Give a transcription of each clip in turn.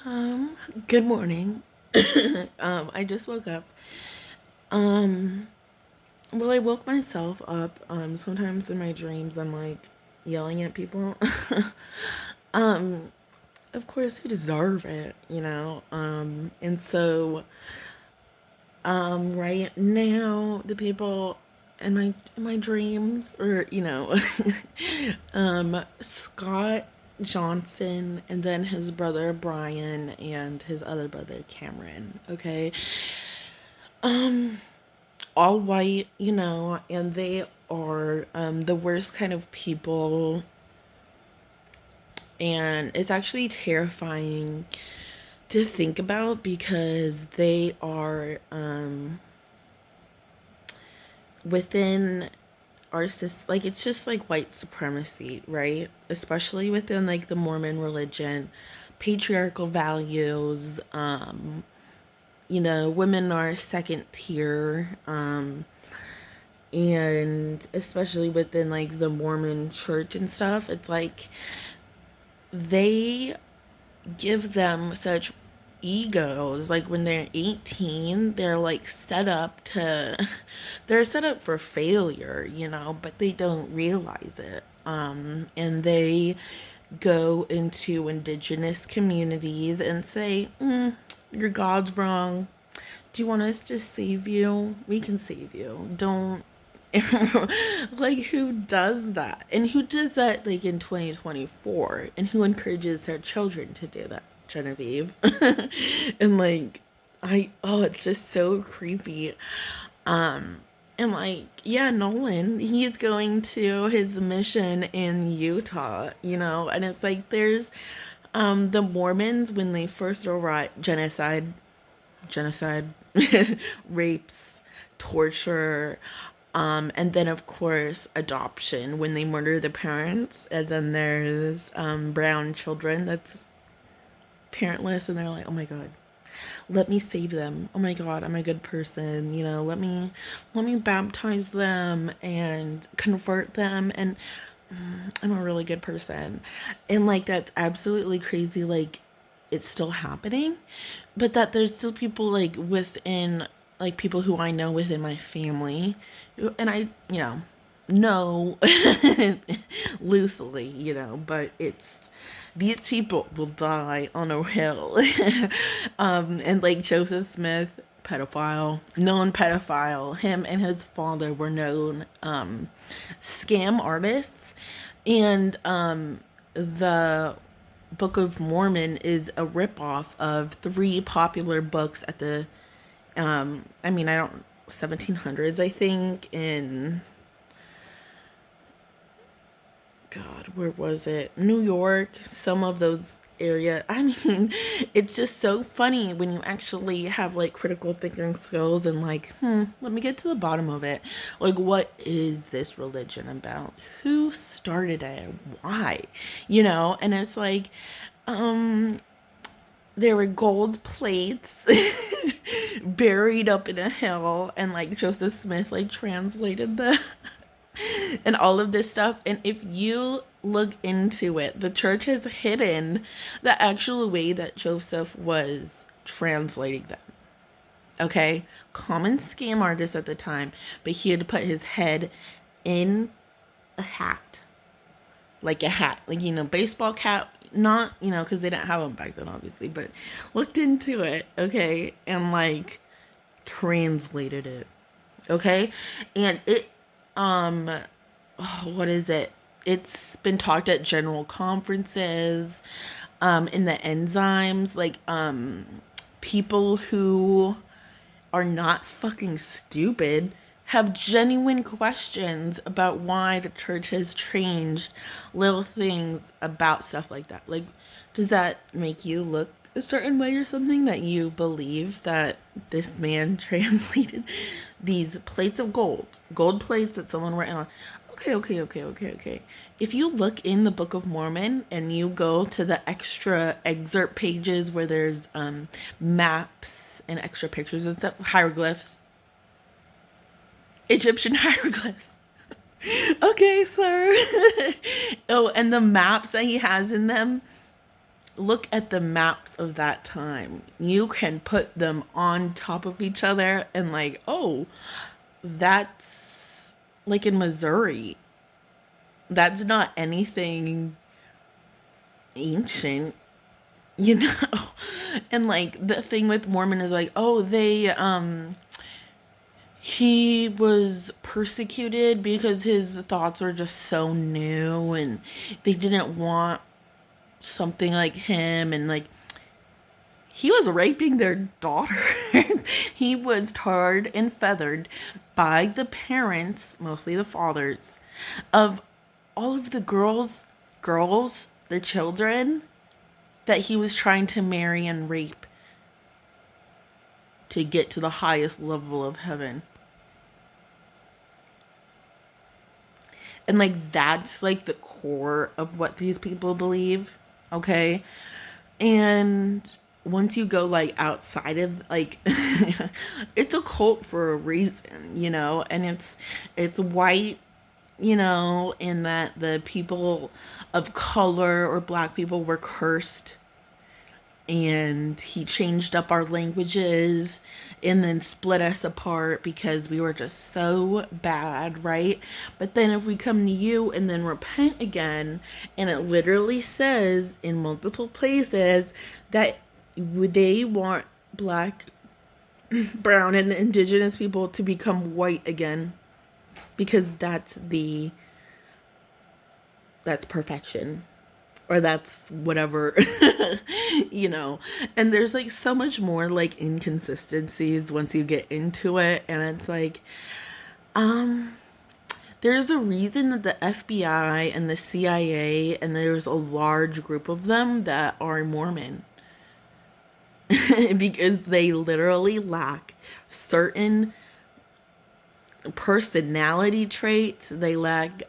Um, Good morning. I just woke up. Um, well, I woke myself up. Sometimes in my dreams, I'm like yelling at people. um, of course, who deserve it, you know? And so, right now, the people in my dreams, or Scott Johnson, and then his brother Brian, and his other brother Cameron. Okay, um, all white, and they are the worst kind of people, and it's actually terrifying to think about because they are within our like it's just like white supremacy, right? Especially within like the Mormon religion, patriarchal values. Women are second tier, and especially within like the Mormon church and stuff. It's like they give them such egos. Like when they're 18, they're like set up to they're set up for failure, but they don't realize it. And they go into indigenous communities and say, your God's wrong. Do you want us to save you? We can save you. Don't like, who does that? And who does that like in 2024? And who encourages their children to do that? Genevieve. And like, it's just so creepy. And like, yeah, Nolan, he's going to his mission in Utah, and it's like there's the Mormons when they first arrived, genocide, rapes, torture, and then of course adoption when they murder the parents, and then there's brown children that's parentless, and they're like, oh my god, let me save them. Oh my god, I'm a good person, let me baptize them and convert them, and I'm a really good person. And like, that's absolutely crazy, like it's still happening, but that there's still people like within, like people who I know within my family, and I know loosely, but it's these people will die on a hill. And like Joseph Smith, pedophile, known pedophile, him and his father were known scam artists, and the Book of Mormon is a ripoff of three popular books at the I don't 1700s, I think, in God, where was it? New York, some of those area. I mean, it's just so funny when you actually have like critical thinking skills and like, let me get to the bottom of it. Like, what is this religion about? Who started it? Why? And it's like, there were gold plates buried up in a hill, and like Joseph Smith like translated the and all of this stuff. And if you look into it, the church has hidden the actual way that Joseph was translating them. Okay? Common scam artist at the time, but he had to put his head in a hat. Like a hat. Like, baseball cap. Not, because they didn't have them back then, obviously, but looked into it, okay? And like translated it. Okay? And it what is it? It's been talked at general conferences, in the enzymes, like people who are not fucking stupid have genuine questions about why the church has changed little things about stuff like that. Like, does that make you look a certain way or something, that you believe that this man translated these plates of gold plates that someone wrote on? Okay. If you look in the Book of Mormon and you go to the extra excerpt pages where there's maps and extra pictures and stuff, hieroglyphs, Egyptian hieroglyphs. Okay, sir. Oh, and the maps that he has in them, look at the maps of that time. You can put them on top of each other and like, oh, that's like in Missouri. That's not anything ancient, you know? And like the thing with Mormon is like, oh, he was persecuted because his thoughts were just so new and they didn't want something like him, and like he was raping their daughter. He was tarred and feathered by the parents, mostly the fathers, of all of the girls, the children that he was trying to marry and rape to get to the highest level of heaven. And like that's like the core of what these people believe, okay? And once you go like outside of like it's a cult for a reason, you know, and it's white, you know, in that the people of color or black people were cursed, and he changed up our languages and then split us apart because we were just so bad, right? But then if we come to you and then repent again, and it literally says in multiple places that they want black, brown, and indigenous people to become white again, because that's perfection, or that's whatever. You know. And there's like so much more like inconsistencies once you get into it, and it's like there's a reason that the FBI and the CIA, and there's a large group of them that are Mormon. Because they literally lack certain personality traits. They lack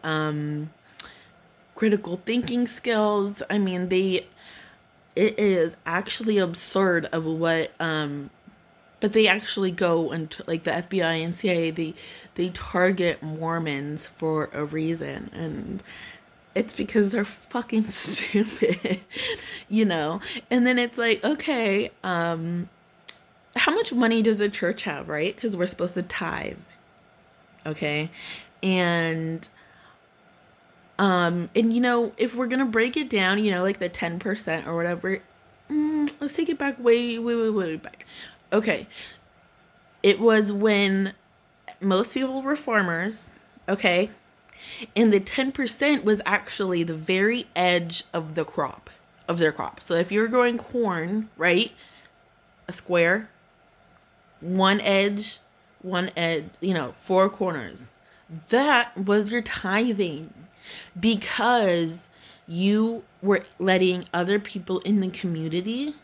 critical thinking skills. I mean, it is actually absurd of what but they actually go into like the FBI and CIA, they target Mormons for a reason, and it's because they're fucking stupid. You know. And then it's like, okay, how much money does a church have, right? Because we're supposed to tithe, okay? And and you know, if we're gonna break it down, you know, like the 10% or whatever, let's take it back way back. Okay, it was when most people were farmers, okay, and the 10% was actually the very edge of the crop, of their crop. So if you're growing corn, right, a square, one edge, you know, four corners. That was your tithing, because you were letting other people in the community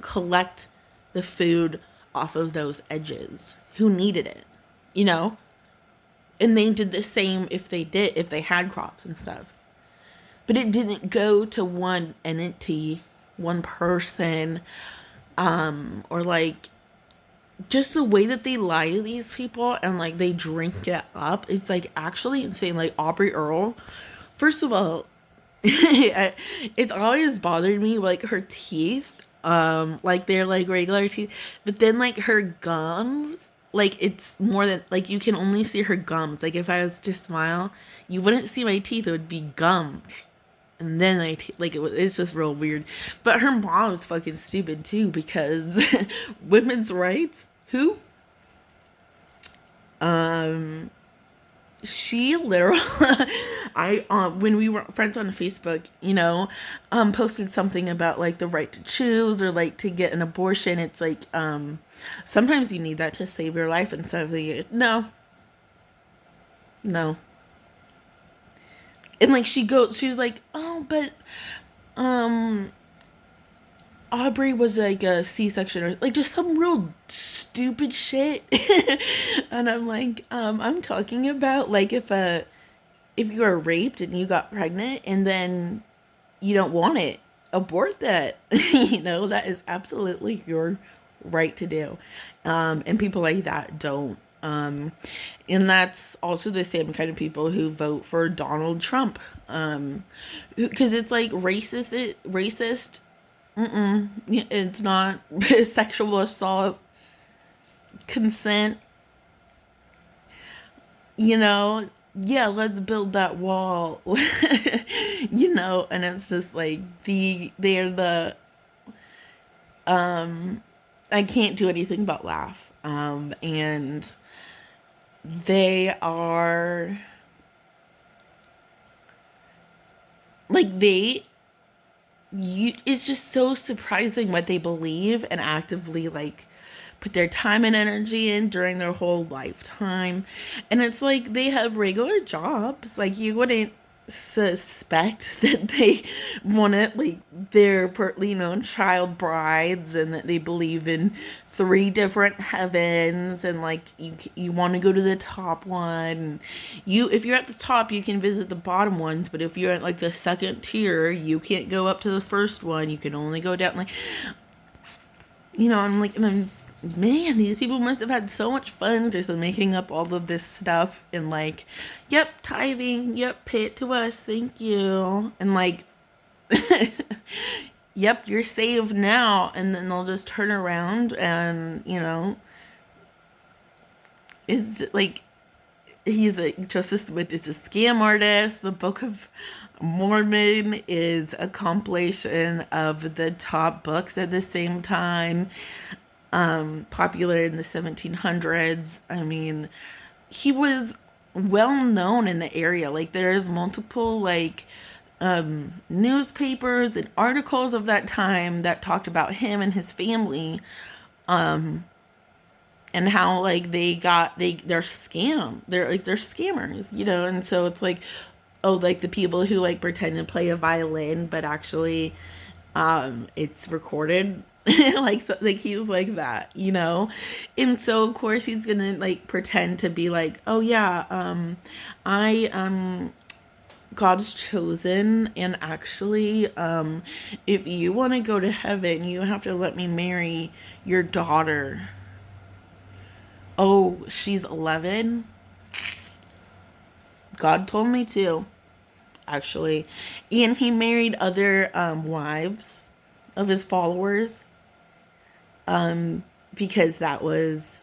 collect the food off of those edges who needed it, you know? And they did the same if they had crops and stuff. But it didn't go to one entity, one person, or like just the way that they lie to these people and like they drink it up. It's like actually insane. Like Aubrey Earl, first of all, it's always bothered me like her teeth, like they're like regular teeth, but then like her gums, like it's more than like you can only see her gums. Like if I was to smile, you wouldn't see my teeth, it would be gums. And then like it's just real weird. But her mom is fucking stupid too, because women's rights, who she literally I when we were friends on Facebook, you know, posted something about like the right to choose or like to get an abortion. It's like sometimes you need that to save your life, and stuff. Like, no. And like she's like, oh, but Aubrey was like a C-section, or like just some real stupid shit. And I'm like, I'm talking about like if you are raped and you got pregnant and then you don't want it, abort that. You know, that is absolutely your right to do. And people like that don't And that's also the same kind of people who vote for Donald Trump. Because it's like racist. It's not sexual assault, consent, you know, yeah, let's build that wall. And it's just like they're the I can't do anything but laugh. And they are like it's just so surprising what they believe and actively like put their time and energy in during their whole lifetime. And it's like they have regular jobs. Like you wouldn't suspect that they want to like child brides, and that they believe in three different heavens, and like you want to go to the top one. If you're at the top, you can visit the bottom ones, but if you're at like the second tier, you can't go up to the first one. You can only go down. Like, I'm like, and I'm just, man, these people must have had so much fun just making up all of this stuff, and like, yep, tithing, yep, pay it to us, thank you, and like, yep, you're saved now. And then they'll just turn around and is like, Joseph Smith is a scam artist. The Book of Mormon is a compilation of the top books at the same time, popular in the 1700s. I mean, he was well known in the area. Like, there's multiple like newspapers and articles of that time that talked about him and his family, and how like they're scammers, and so it's like, oh, like the people who like pretend to play a violin, but actually it's recorded. Like, so, like he's like that, and so of course he's gonna like pretend to be like, oh yeah, I God's chosen, and actually if you want to go to heaven, you have to let me marry your daughter. Oh, she's 11? God told me to, actually. And he married other wives of his followers, because that was...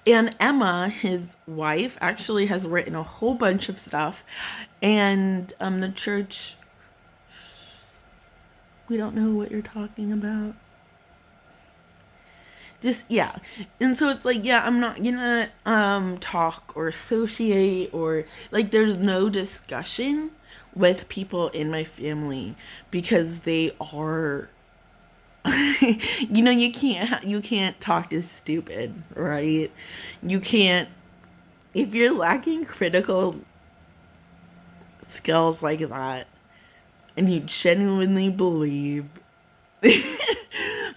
And Emma, his wife, actually has written a whole bunch of stuff. And the church... We don't know what you're talking about. Just, yeah. And so it's like, yeah, I'm not gonna talk or associate, or like there's no discussion with people in my family, because they are you can't talk to stupid, right? You can't, if you're lacking critical skills like that, and you genuinely believe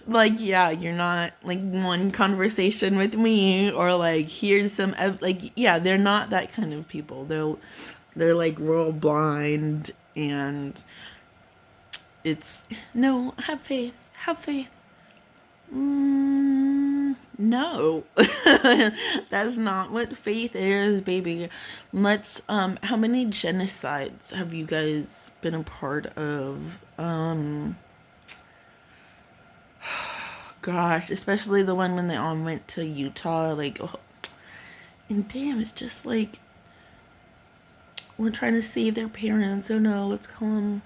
like, yeah, you're not like one conversation with me, or like here's some like, yeah, they're not that kind of people. They're like real blind, and it's no, have faith, no. That's not what faith is, baby. Let's how many genocides have you guys been a part of? Gosh, especially the one when they all went to Utah, like, oh, and damn, it's just like, we're trying to save their parents. Oh no, let's call them,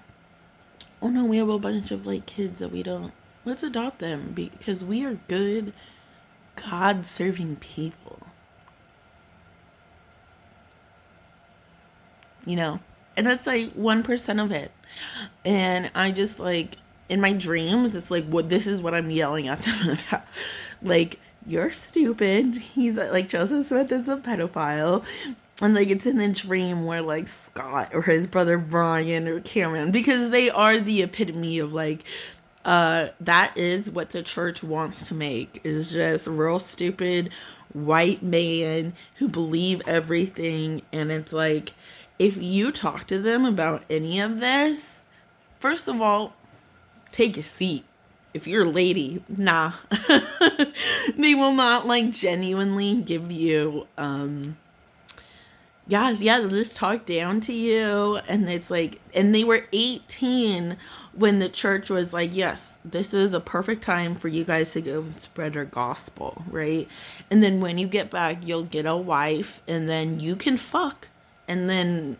oh no, we have a bunch of like kids that we don't, let's adopt them, because we are good, God-serving people. And that's like 1% of it. And I just like, in my dreams, it's like, what, this is what I'm yelling at them about. Like, you're stupid. He's like, Joseph Smith is a pedophile. And like, it's in the dream where like Scott or his brother Brian or Cameron, because they are the epitome of like, that is what the church wants to make, is just real stupid white man who believe everything. And it's like, if you talk to them about any of this, first of all, take a seat. if you're a lady, nah. They will not like genuinely give you yeah, they'll just talk down to you. And it's like, and they were 18 when the church was like, yes, this is a perfect time for you guys to go and spread our gospel, right? And then when you get back, you'll get a wife, and then you can fuck, and then,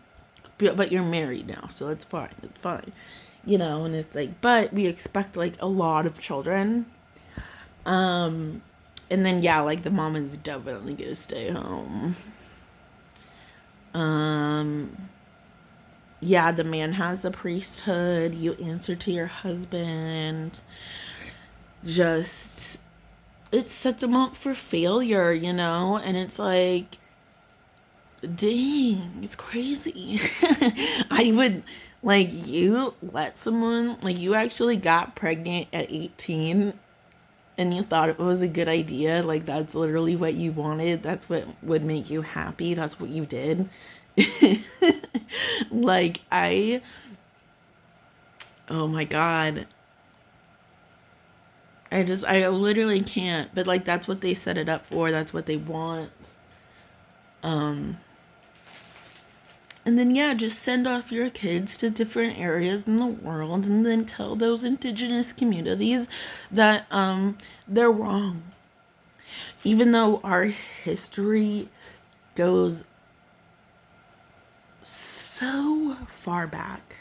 but you're married now, so it's fine, and it's like, but we expect like a lot of children. And then, yeah, like the mom is definitely gonna stay home. Yeah, the man has the priesthood. You answer to your husband. Just, it sets them up for failure, And it's like, dang, it's crazy. I would, like, you let someone, like, you actually got pregnant at 18 and you thought it was a good idea. Like, that's literally what you wanted. That's what would make you happy. That's what you did. Like, oh my God. I literally can't. But, like, that's what they set it up for. That's what they want. And then, yeah, just send off your kids to different areas in the world and then tell those indigenous communities that they're wrong. Even though our history goes so far back.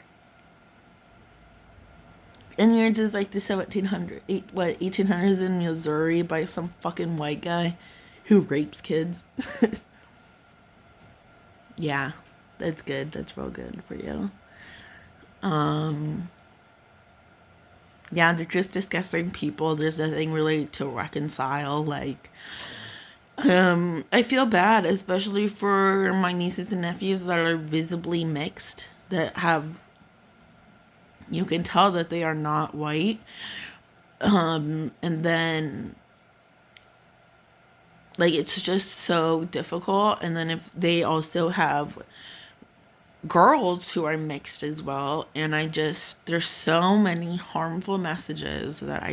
And yours is like the 1800s in Missouri by some fucking white guy who rapes kids. Yeah. That's good. That's real good for you. Yeah, they're just disgusting people. There's nothing really to reconcile. Like, I feel bad, especially for my nieces and nephews that are visibly mixed, that have, you can tell that they are not white. And then, like, it's just so difficult. And then if they also have girls who are mixed as well, and there's so many harmful messages that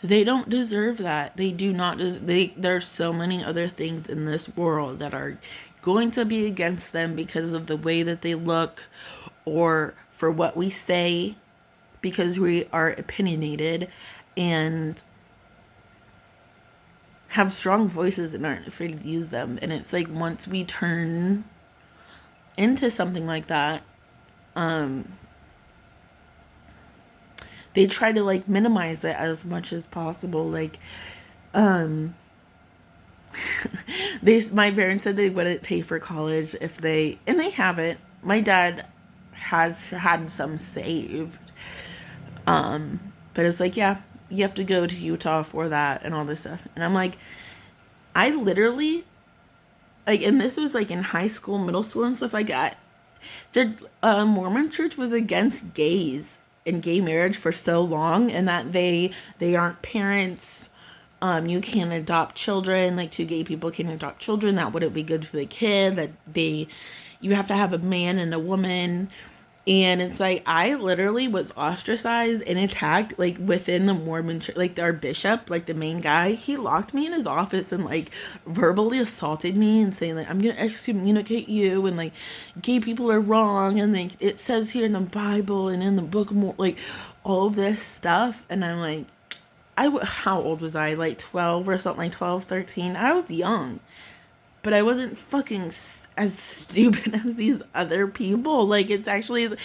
they don't deserve that. They do not there's so many other things in this world that are going to be against them because of the way that they look, or for what we say, because we are opinionated and have strong voices and aren't afraid to use them. And it's like, once we turn into something like that, they try to like minimize it as much as possible. Like, my parents said they wouldn't pay for college and they haven't. My dad has had some saved, but it's like, yeah, you have to go to Utah for that and all this stuff. And I'm like, I literally, like, and this was like in high school, middle school and stuff like that. The Mormon church was against gays and gay marriage for so long, and that they aren't parents. You can't adopt children. Like, two gay people can't adopt children. That wouldn't be good for the kid. That you have to have a man and a woman. And it's like, I literally was ostracized and attacked, like, within the Mormon church. Like, our bishop, like, the main guy, he locked me in his office and, like, verbally assaulted me and saying, like, I'm gonna excommunicate you, and, like, gay people are wrong, and, like, it says here in the Bible and in the Book of Mormon, like, all of this stuff. And I'm like, how old was I? Like, 12 or something, like 12, 13. I was young. But I wasn't fucking as stupid as these other people. Like, it's actually,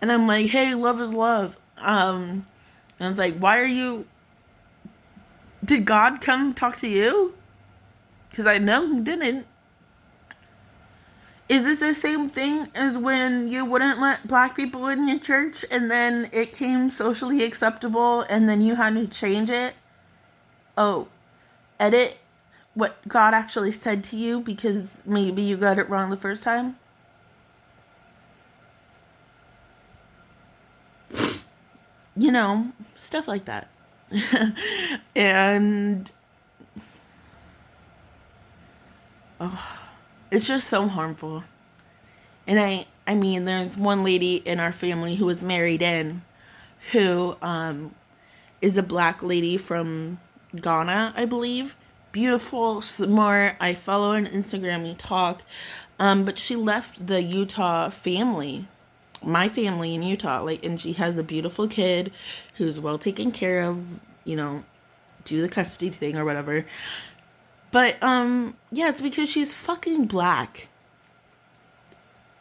and I'm like, hey, love is love. And it's like, did God come talk to you? Because I know he didn't. Is this the same thing as when you wouldn't let black people in your church and then it came socially acceptable and then you had to change it? Oh, edit what God actually said to you because maybe you got it wrong the first time? Stuff like that. And it's just so harmful. And I mean, there's one lady in our family who was married in, who is a black lady from Ghana, I believe. Beautiful, smart. I follow her on Instagram. We talk. But she left the Utah family, my family in Utah, like, and she has a beautiful kid who's well taken care of, you know, do the custody thing or whatever. But yeah, it's because she's fucking black.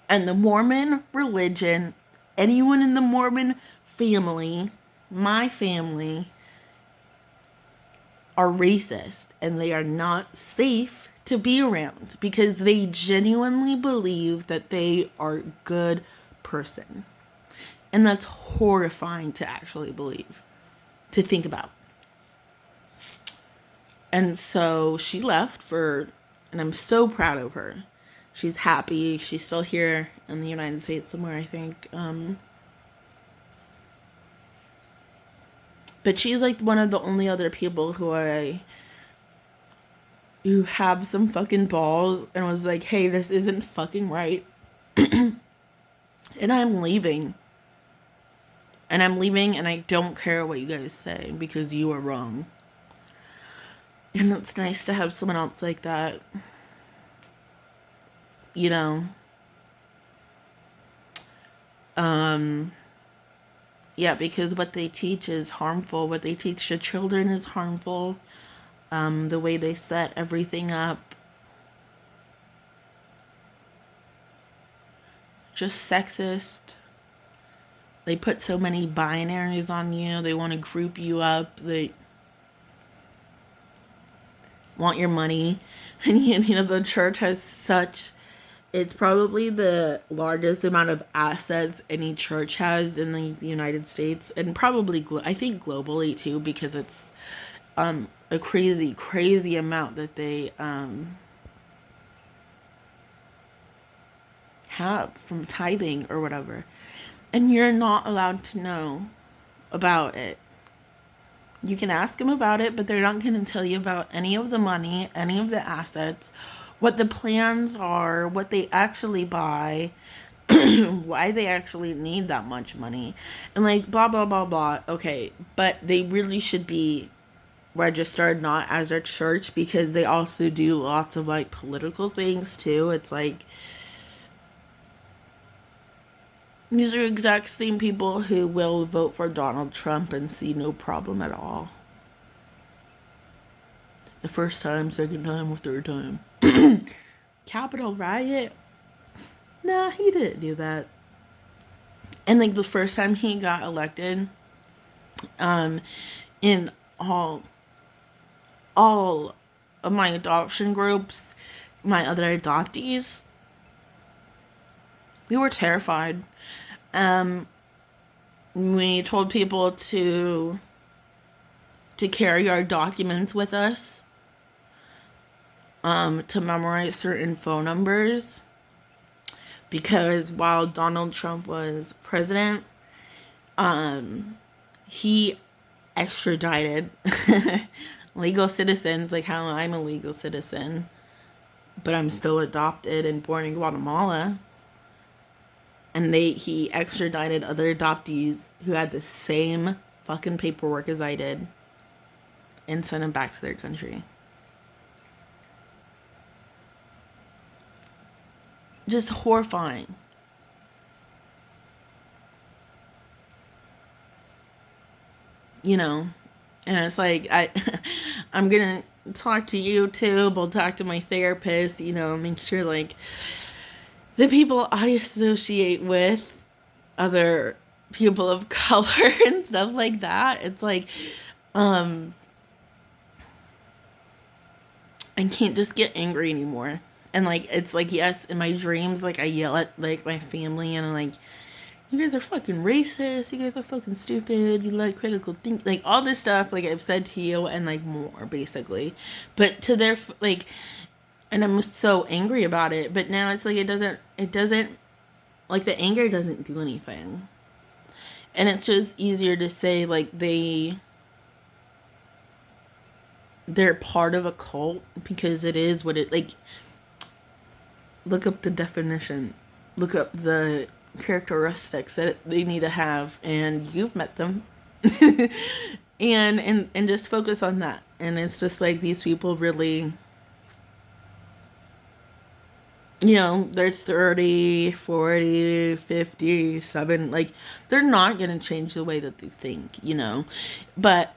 And the Mormon religion, anyone in the Mormon family, my family, are racist, and they are not safe to be around because they genuinely believe that they are a good person. And that's horrifying to actually believe, to think about. And so she left and I'm so proud of her. She's happy. She's still here in the United States somewhere, I think. But she's like one of the only other people who have some fucking balls and was like, hey, this isn't fucking right. And I'm leaving. And I'm leaving, and I don't care what you guys say because you are wrong. And it's nice to have someone else like that. You know. Yeah, because what they teach is harmful. What they teach to children is harmful. The way they set everything up. Just sexist. They put so many binaries on you. They want to group you up. They want your money. And, you know, the church has it's probably the largest amount of assets any church has in the United States. And probably, I think, globally, too, because it's a crazy, crazy amount that they have from tithing or whatever. And you're not allowed to know about it. You can ask them about it, but they're not going to tell you about any of the money, any of the assets, what the plans are, what they actually buy, why they actually need that much money, and like blah, blah, blah, blah. Okay, but they really should be registered not as a church because they also do lots of like political things too. It's like, these are exact same people who will vote for Donald Trump and see no problem at all. The first time, second time, or third time. Capitol riot? Nah, he didn't do that. And like the first time he got elected, in all of my adoption groups, my other adoptees, we were terrified. We told people to carry our documents with us, to memorize certain phone numbers, because while Donald Trump was president, he extradited legal citizens, like how I'm a legal citizen, but I'm still adopted and born in Guatemala. And he extradited other adoptees who had the same fucking paperwork as I did and sent them back to their country. Just horrifying. You know, and it's like, I'm gonna talk to you too, but I'll talk to my therapist, you know, make sure like the people I associate with, other people of color and stuff like that, it's like, I can't just get angry anymore. And like, it's like, yes, in my dreams, like I yell at like my family and I'm like, you guys are fucking racist, you guys are fucking stupid, you like critical think, like all this stuff, like I've said to you and like more basically, but to their like, and I'm so angry about it, but now it's like, it doesn't, like the anger doesn't do anything. And it's just easier to say like they're part of a cult, because it is what it, like, look up the definition, look up the characteristics that they need to have, and you've met them. and just focus on that. And it's just like these people really, you know, they're 30, 40, 57, like they're not going to change the way that they think, you know. But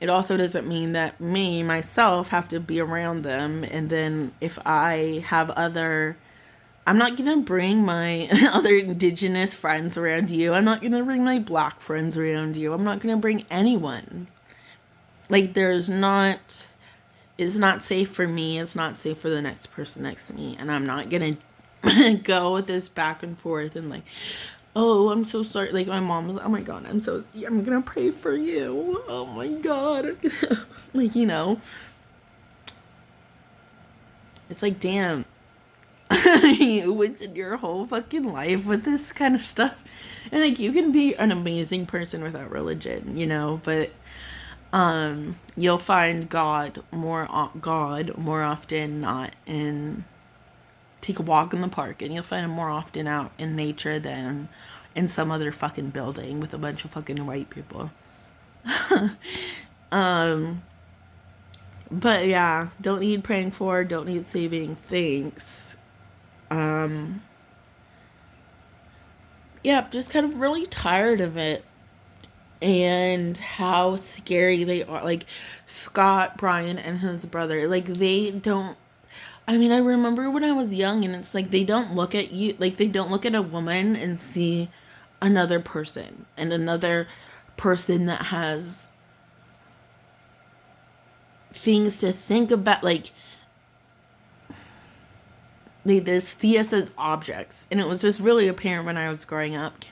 it also doesn't mean that me myself have to be around them. And then if I have other, I'm not going to bring my other indigenous friends around you. I'm not going to bring my black friends around you. I'm not going to bring anyone. Like there's not, it's not safe for me. It's not safe for the next person next to me. And I'm not going to go with this back and forth and like, oh, I'm so sorry. Like my mom was, oh my God, I'm going to pray for you. Oh my God. Like, you know, it's like, damn, you wasted your whole fucking life with this kind of stuff. And like, you can be an amazing person without religion, you know, but you'll find God more often not in, take a walk in the park and you'll find him more often out in nature than in some other fucking building with a bunch of fucking white people. But yeah, don't need praying for, don't need saving, thanks. Yeah, just kind of really tired of it. And how scary they are. Like Scott, Brian, and his brother, like they don't, I mean, I remember when I was young and it's like they don't look at you, like they don't look at a woman and see another person and another person that has things to think about. Like they just see us as objects. And it was just really apparent when I was growing up.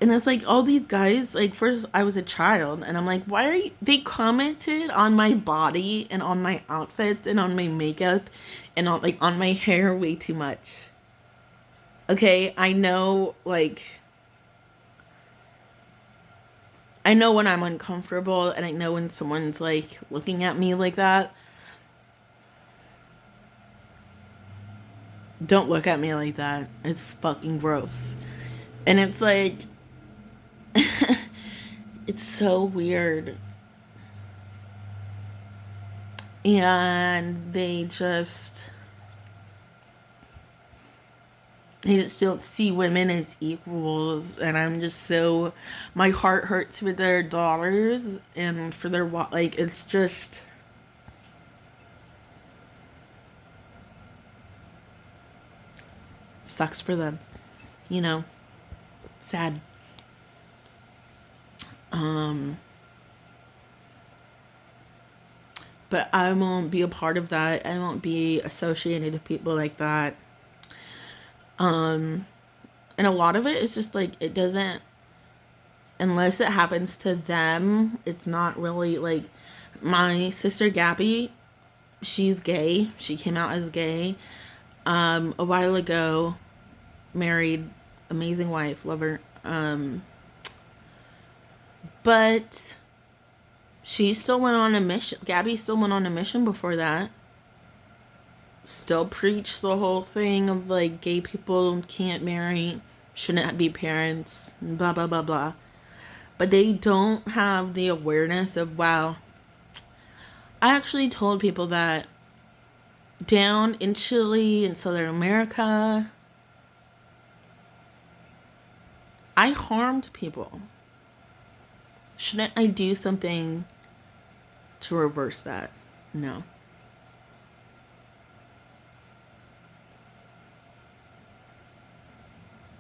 And it's like all these guys, like first I was a child and I'm like, why are you, they commented on my body and on my outfit and on my makeup and on like on my hair way too much. Okay, I know like, I know when I'm uncomfortable and I know when someone's like looking at me like that. Don't look at me like that. It's fucking gross. And it's like, it's so weird. And they just don't see women as equals. And I'm just so, my heart hurts for their daughters and for their, like, it's just, sucks for them, you know, sad. But I won't be a part of that. I won't be associated with people like that. And a lot of it is just like, it doesn't, unless it happens to them, it's not really like, my sister Gabby, she's gay. She came out as gay, a while ago, married, amazing wife, love her. But she still went on a mission. Gabby still went on a mission before that. Still preached the whole thing of like gay people can't marry, shouldn't be parents, blah, blah, blah, blah. But they don't have the awareness of, wow. I actually told people that down in Chile and Southern America, I harmed people. Shouldn't I do something to reverse that? No.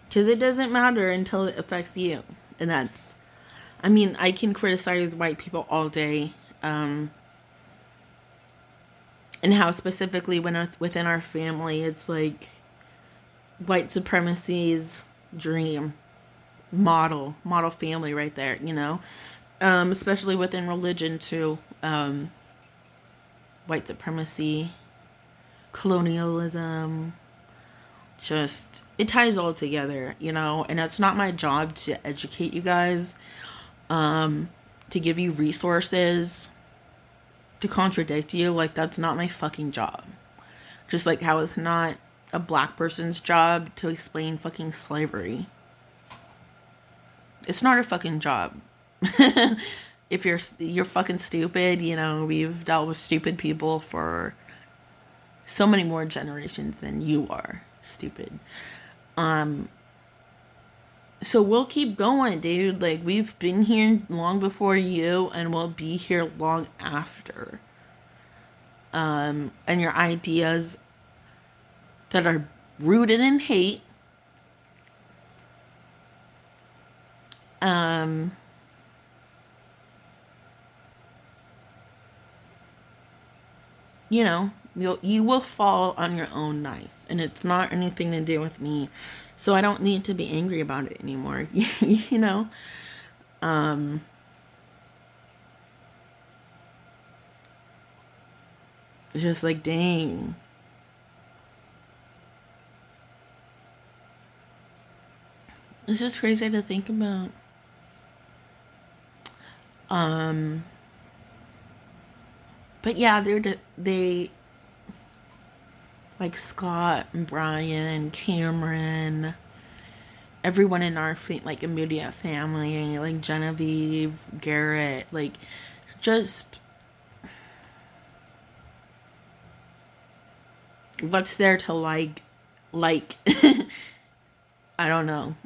Because it doesn't matter until it affects you. And that's, I mean, I can criticize white people all day. And how specifically within our family, it's like white supremacy's dream. Model family right there, you know, especially within religion too. White supremacy, colonialism, just, it ties all together, you know. And it's not my job to educate you guys, to give you resources to contradict you. Like, that's not my fucking job. Just like how it's not a black person's job to explain fucking slavery. It's not a fucking job. if you're fucking stupid, you know, we've dealt with stupid people for so many more generations than you are stupid. So we'll keep going, dude. Like, we've been here long before you, and we'll be here long after. And your ideas that are rooted in hate, you know, you will fall on your own knife, and it's not anything to do with me, so I don't need to be angry about it anymore. You know, it's just like, dang. It's just crazy to think about. But yeah, they like Scott and Brian and Cameron, everyone in our like immediate family, like Genevieve, Garrett, like just what's there to like I don't know.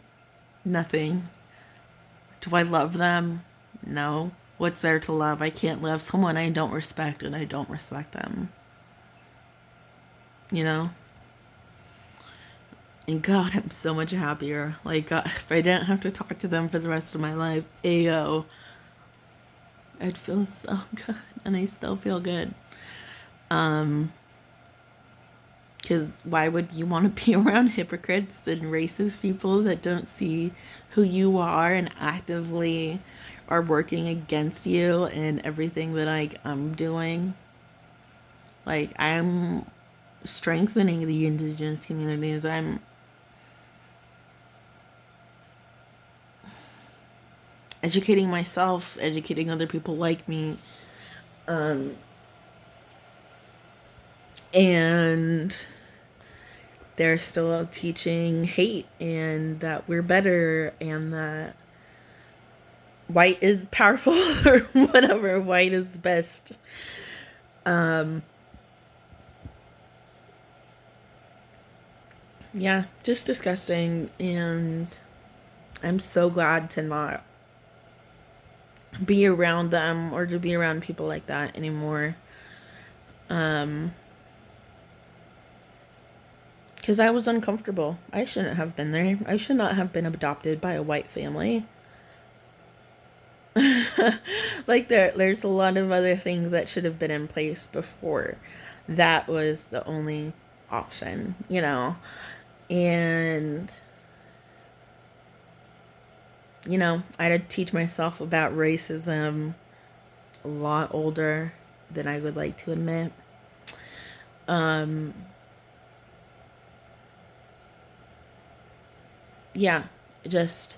Nothing. Do I love them? No. What's there to love? I can't love someone I don't respect, and I don't respect them. You know? And God, I'm so much happier. Like, God, if I didn't have to talk to them for the rest of my life, ayo, I'd feel so good. And I still feel good. Because why would you want to be around hypocrites and racist people that don't see who you are and actively are working against you and everything that I'm doing? Like, I'm strengthening the indigenous communities. I'm educating myself, educating other people like me. And they're still teaching hate and that we're better and that white is powerful or whatever, white is the best. Yeah, just disgusting. And I'm so glad to not be around them or to be around people like that anymore. Because I was uncomfortable. I shouldn't have been there. I should not have been adopted by a white family. Like, there's a lot of other things that should have been in place before that was the only option, you know. And you know, I had to teach myself about racism a lot older than I would like to admit. Yeah, just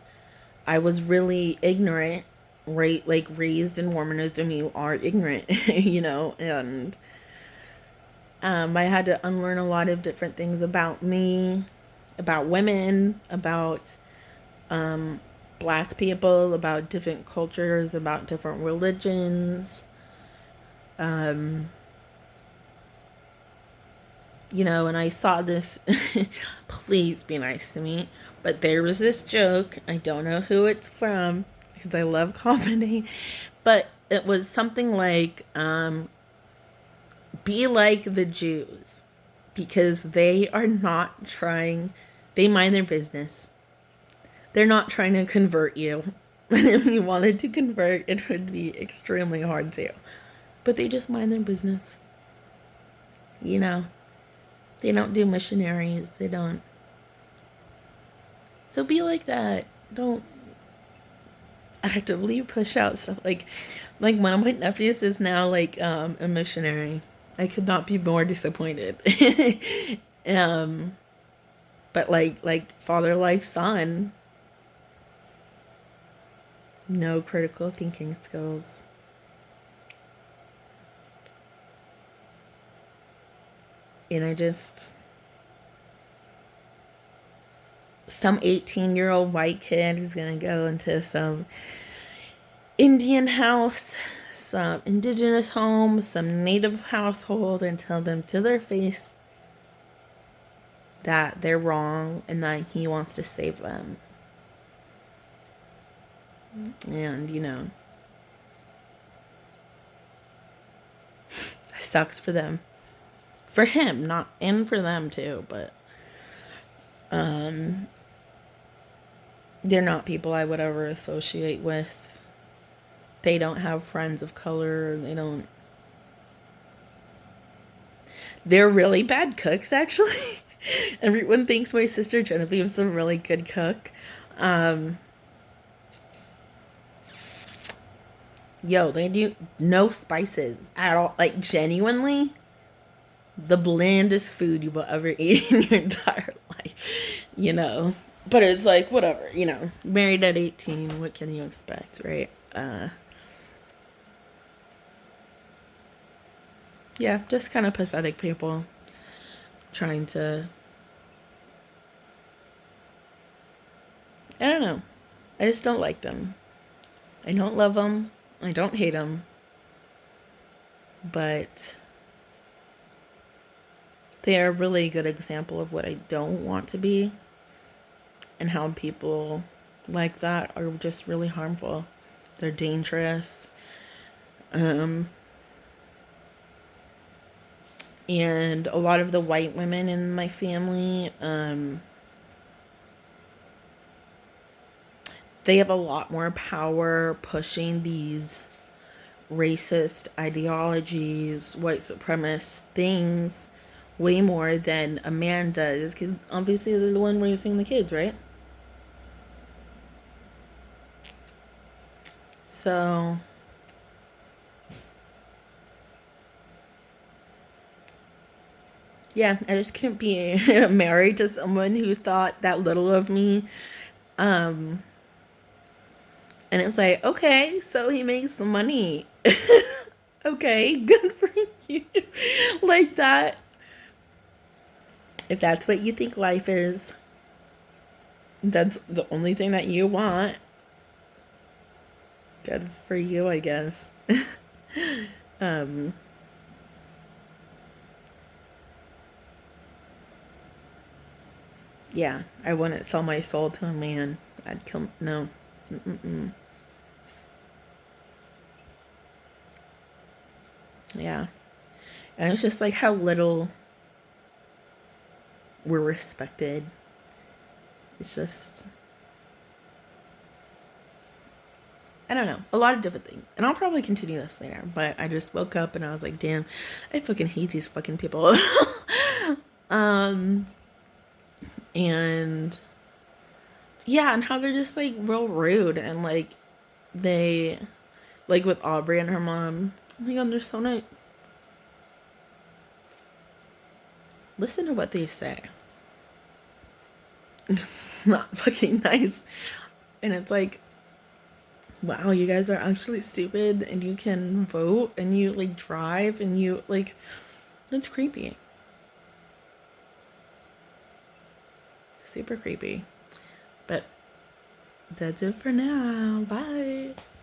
I was really ignorant, right? Like, raised in Mormonism, you are ignorant, you know, and I had to unlearn a lot of different things about me, about women, about black people, about different cultures, about different religions. You know, and I saw this, please be nice to me, but there was this joke, I don't know who it's from, because I love comedy, but it was something like, be like the Jews, because they are not trying, they mind their business. They're not trying to convert you. And if you wanted to convert, it would be extremely hard to. But they just mind their business. You know, they don't do missionaries. They don't. So be like that. Don't actively push out stuff like one of my nephews is now like a missionary. I could not be more disappointed. But like father like son, no critical thinking skills. And I just, some 18-year-old white kid is gonna go into some Indian house, some indigenous home, some native household, and tell them to their face that they're wrong and that he wants to save them. And, it sucks for them. For him, not, and for them too, but they're not people I would ever associate with. They don't have friends of color. They're really bad cooks, actually. Everyone thinks my sister Genevieve's a really good cook. They do no spices at all. Like, genuinely, the blandest food you will ever eat in your entire life. But it's like, whatever, married at 18, what can you expect, right? Yeah, just kind of pathetic people trying to, I don't know. I just don't like them. I don't love them. I don't hate them. But they are a really good example of what I don't want to be and how people like that are just really harmful. They're dangerous. And a lot of the white women in my family, they have a lot more power pushing these racist ideologies, white supremacist things, way more than a man does, because obviously they're the one raising the kids, right? So yeah, I just couldn't be married to someone who thought that little of me. And it's like, okay, so he makes some money. Okay, good for you. Like that. If that's what you think life is, that's the only thing that you want. Good for you, I guess. Yeah, I wouldn't sell my soul to a man. I'd kill. No. Mm-mm. Yeah. And it's just like how little we're respected. It's just, I don't know, a lot of different things. And I'll probably continue this later, but I just woke up and I was like, damn, I fucking hate these fucking people. And yeah, and how they're just like real rude and like they, like with Aubrey and her mom, oh my god, they're so nice. Listen to what they say. It's not fucking nice. And it's like, wow, you guys are actually stupid and you can vote and you like drive and you like, that's creepy. Super creepy. But that's it for now. Bye.